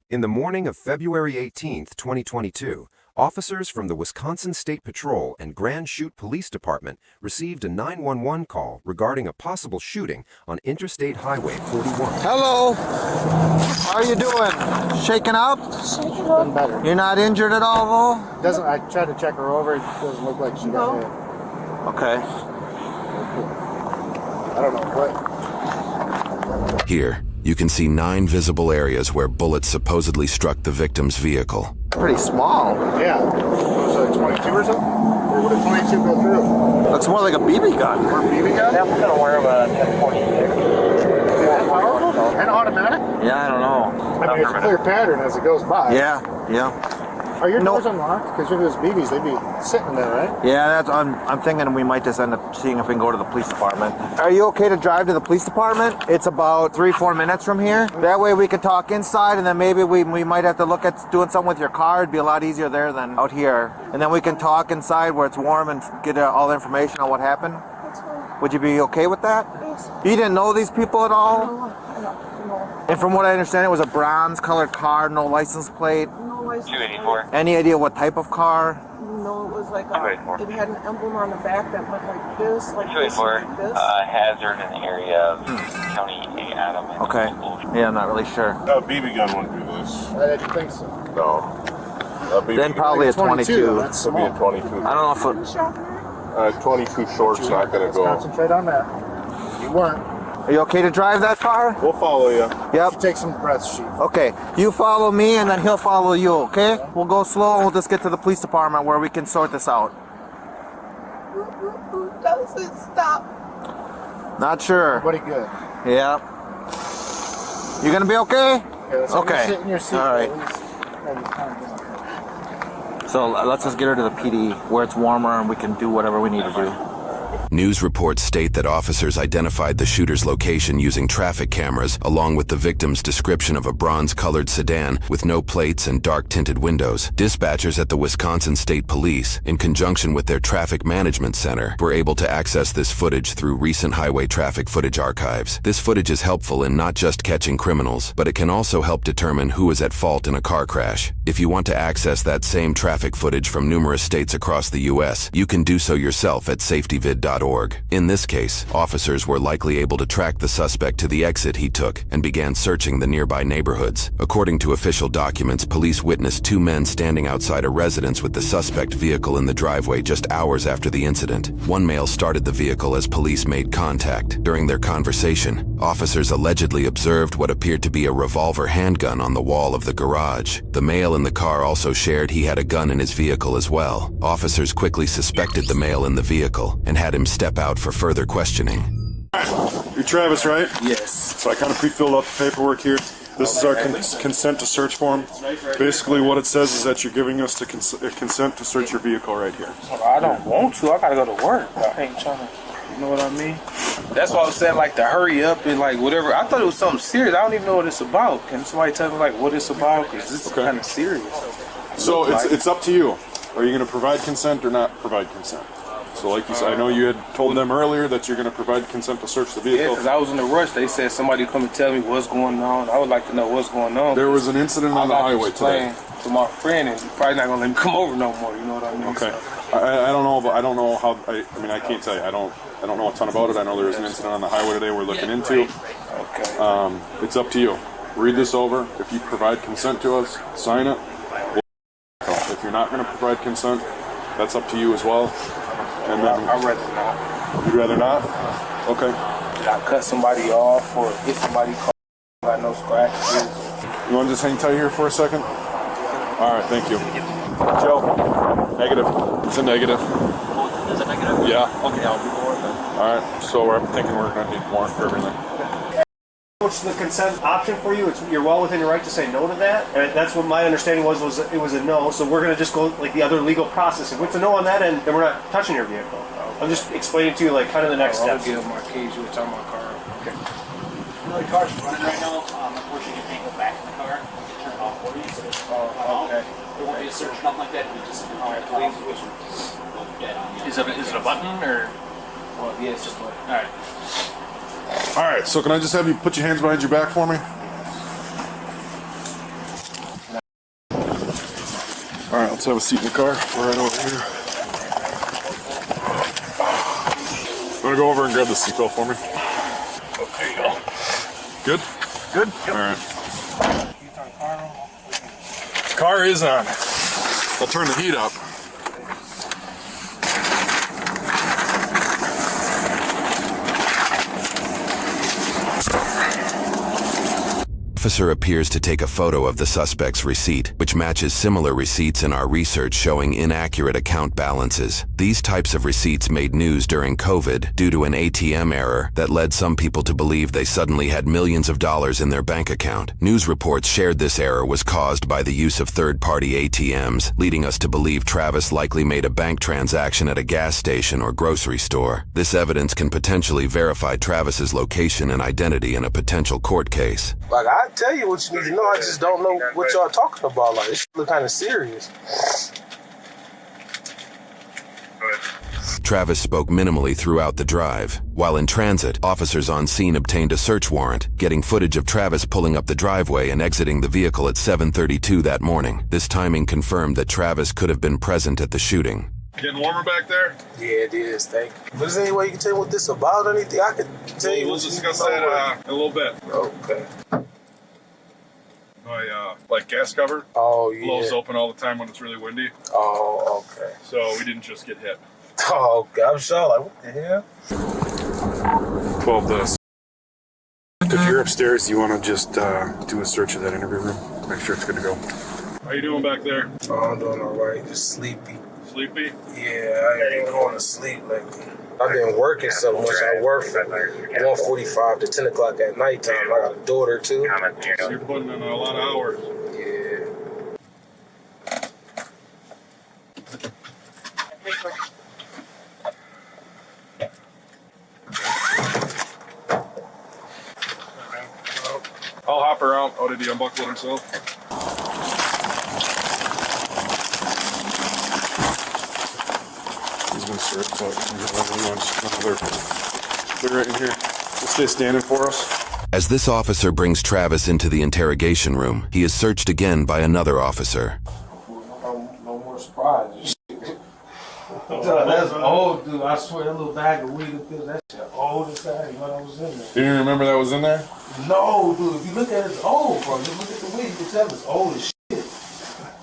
In the morning of February 18, 2022, officers from the Wisconsin State Patrol and Grand Chute Police Department received a 911 call regarding a possible shooting on Interstate Highway 41. Hello. How are you doing? Shaken up? Shaken up. Better. You're not injured at all, though? Doesn't. I tried to check her over. It doesn't look like she got hit. Okay. I don't know what. Here, you can see 9 visible areas where bullets supposedly struck the victim's vehicle. Pretty small. Yeah. Was it 22 or something? Or would a 22 go through? Looks more like a BB gun. Or a BB gun? Yeah, I'm gonna wear a 1046. That powerful? And automatic? Yeah, I don't know. I mean, it's a clear pattern as it goes by. Yeah. Are your doors unlocked? Because if it was BBs, they'd be sitting there, right? Yeah, I'm thinking we might just end up seeing if we can go to the police department. Are you okay to drive to the police department? It's about 3-4 minutes from here. That way we can talk inside, and then maybe we might have to look at doing something with your car. It'd be a lot easier there than out here. And then we can talk inside where it's warm and get all the information on what happened. That's fine. Would you be okay with that? Yes. You didn't know these people at all? No. And from what I understand, it was a bronze-colored car, no license plate. No license. 284. Any idea what type of car? No, it was like 284. it had an emblem on the back that went like this, like this, 284. like this. Hazard in the area of County A. Adam. And Okay. Yeah, I'm not really sure. A BB gun wouldn't do this. I didn't think so. No. A BB Then probably a 22. That's Could be a small. 22. I don't know if it... Shot her. 22 short's not gonna Let's go. concentrate on that. You weren't. Are you okay to drive that far? We'll follow you. Yep. Take some breaths, Chief. Okay. You follow me and then he'll follow you, okay? We'll go slow and we'll just get to the police department where we can sort this out. Doesn't stop. Not sure. Everybody good. Yeah. You gonna be okay? Yeah, so Okay. you sit in your seat. All right. at least, and calm down. So let's just get her to the PD where it's warmer and we can do whatever we need to do. News reports state that officers identified the shooter's location using traffic cameras, along with the victim's description of a bronze-colored sedan with no plates and dark-tinted windows. Dispatchers at the Wisconsin State Police, in conjunction with their traffic management center, were able to access this footage through recent highway traffic footage archives. This footage is helpful in not just catching criminals, but it can also help determine who is at fault in a car crash. If you want to access that same traffic footage from numerous states across the U.S., you can do so yourself at safetyvid.org. In this case, officers were likely able to track the suspect to the exit he took and began searching the nearby neighborhoods. According to official documents, police witnessed 2 men standing outside a residence with the suspect vehicle in the driveway just hours after the incident. One male started the vehicle as police made contact. During their conversation, officers allegedly observed what appeared to be a revolver handgun on the wall of the garage. The male in the car also shared he had a gun in his vehicle as well. Officers quickly suspected the male in the vehicle and had him step out for further questioning. You're Travis, right? Yes. So I kind of pre-filled out the paperwork here. This is our consent to search form. Basically what it says is that you're giving us the consent to search your vehicle right here. I don't want to. I gotta go to work. I ain't trying to. You know what I mean? That's why I was saying like to hurry up and like whatever. I thought it was something serious. I don't even know what it's about. Can somebody tell me like what it's about? Because this is kind of serious. So it's up to you. Are you going to provide consent or not provide consent? So like you said, I know you had told them earlier that you're going to provide consent to search the Yeah, vehicle. because I was in a rush. They said somebody come and tell me what's going on. I would like to know what's going on. There was an incident on the highway today. To my friend, and he's probably not gonna let me come over no more. You know what I mean? Okay. So, I don't know, but I don't know how. I mean, I can't tell you. I don't know a ton about it. I know there was an incident on the highway today we're looking into. okay. It's up to you. Read this over. If you provide consent to us, sign it. If you're not going to provide consent, that's up to you as well. And then I'd rather not. you'd rather not? Okay. Did I cut somebody off or get somebody caught? Got no scratches. You want to just hang tight here for a second? All right, thank you. Joe, negative. It's a negative. Is it negative? Yeah. Okay, I'll be more then. All right, so we're thinking we're going to need warrant for everything. What's the consent option for you? You're well within your right to say no to that. And that's what my understanding was it was a no. So we're going to just go like the other legal process. If it's a no on that end, then we're not touching your vehicle. I'm just explaining to you like kind of the next I'll steps. give my keys. You tell my car. Okay. You know the car's running right now. Unfortunately, you can't go back in the car. Turn it off for you. So Okay. there won't be a search, nothing like that. We just please. Is it a button or? Well, yeah, it's just like. All right. All right, so can I just have you put your hands behind your back for me? All right, let's have a seat in the car. We're right over here. I'm gonna go over and grab the seatbelt for me. There you go. Good? Good? Yep. All right. Car is on. I'll turn the heat up. Officer appears to take a photo of the suspect's receipt, which matches similar receipts in our research showing inaccurate account balances. These types of receipts made news during COVID due to an ATM error that led some people to believe they suddenly had millions of dollars in their bank account. News reports shared this error was caused by the use of third-party ATMs, leading us to believe Travis likely made a bank transaction at a gas station or grocery store. This evidence can potentially verify Travis's location and identity in a potential court case. Like, I tell you what you need to know, I just don't know what y'all talking about. Like, this look kind of serious. Travis spoke minimally throughout the drive. While in transit, officers on scene obtained a search warrant, getting footage of Travis pulling up the driveway and exiting the vehicle at 7:32 that morning. This timing confirmed that Travis could have been present at the shooting. Getting warmer back there? Yeah, it is, thank you. But is there any way you can tell me what this about or anything? I could tell you. We'll discuss that in a little bit. Okay. My like gas cover blows open all the time when it's really windy. Oh, okay. So we didn't just get hit. Oh, okay. I'm sure. Like, what the hell? 12 this. If you're upstairs, you want to just do a search of that interview room. Make sure it's good to go. How you doing back there? Oh, I'm doing all right. Just sleepy. Sleepy? Yeah, I ain't been going to sleep lately. I've been working so much. I work from 1:45 to 10 o'clock at nighttime. I got a daughter, too. So you're putting in a lot of hours. Yeah. I'll hop her out. Oh, did he unbuckle himself? He's been searched, but they're right in here. Just stay standing for us. As this officer brings Travis into the interrogation room, he is searched again by another officer. No more surprises. That's old, dude. I swear, that little bag of weed and pills, that shit old as hell. You know that was in there. You didn't remember that was in there? No, dude. If you look at it, it's old, bro. Just look at the weed. You can tell it's old as shit.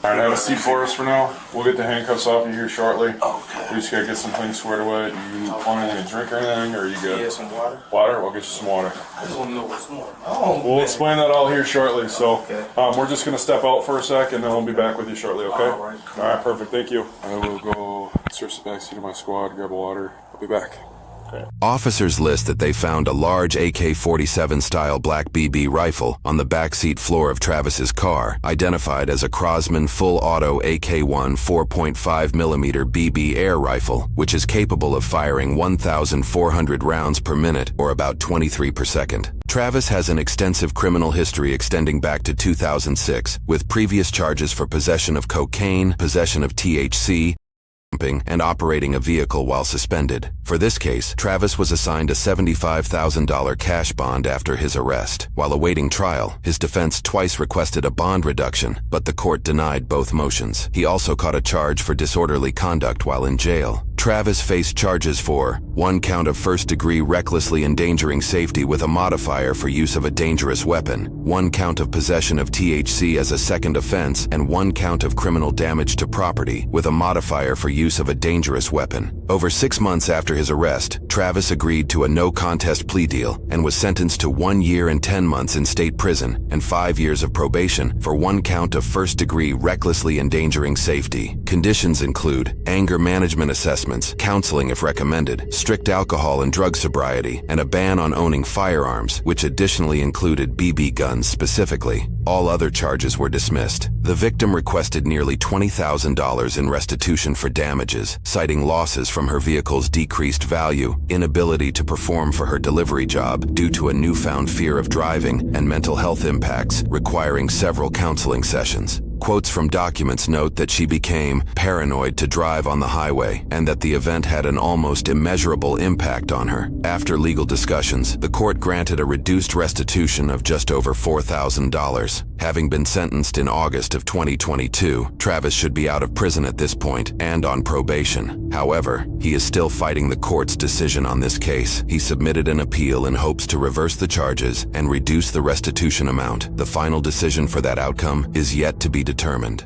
All right, have a seat for us for now. We'll get the handcuffs off you here shortly. Okay. We just gotta get some things squared away. Do you want anything to drink or anything, or are you good? Yeah, some water. Water? We'll get you some water. I just want to know what's more. We'll explain that all here shortly. So Okay. we're just gonna step out for a sec, and then we'll be back with you shortly. Okay? All right, cool. All right, perfect. Thank you. I will go search the backseat of my squad, grab a water. I'll be back. Okay. Officers list that they found a large AK-47 style black BB rifle on the backseat floor of Travis's car, identified as a Crosman full-auto AK-1 4.5mm BB air rifle, which is capable of firing 1,400 rounds per minute, or about 23 per second. Travis has an extensive criminal history extending back to 2006, with previous charges for possession of cocaine, possession of THC, and operating a vehicle while suspended. For this case, Travis was assigned a $75,000 cash bond after his arrest. While awaiting trial, his defense twice requested a bond reduction, but the court denied both motions. He also caught a charge for disorderly conduct while in jail. Travis faced charges for 1 count of first-degree recklessly endangering safety with a modifier for use of a dangerous weapon, 1 count of possession of THC as a second offense, and 1 count of criminal damage to property with a modifier for use of a dangerous weapon. Over 6 months after his arrest, Travis agreed to a no-contest plea deal and was sentenced to 1 year and 10 months in state prison and 5 years of probation for 1 count of first-degree recklessly endangering safety. Conditions include anger management assessments, counseling if recommended, strict alcohol and drug sobriety, and a ban on owning firearms, which additionally included BB guns specifically. All other charges were dismissed. The victim requested nearly $20,000 in restitution for damages, citing losses from her vehicle's decreased value, inability to perform for her delivery job due to a newfound fear of driving, and mental health impacts, requiring several counseling sessions. Quotes from documents note that she became paranoid to drive on the highway and that the event had an almost immeasurable impact on her. After legal discussions, the court granted a reduced restitution of just over $4,000. Having been sentenced in August of 2022, Travis should be out of prison at this point and on probation. However, he is still fighting the court's decision on this case. He submitted an appeal in hopes to reverse the charges and reduce the restitution amount. The final decision for that outcome is yet to be determined.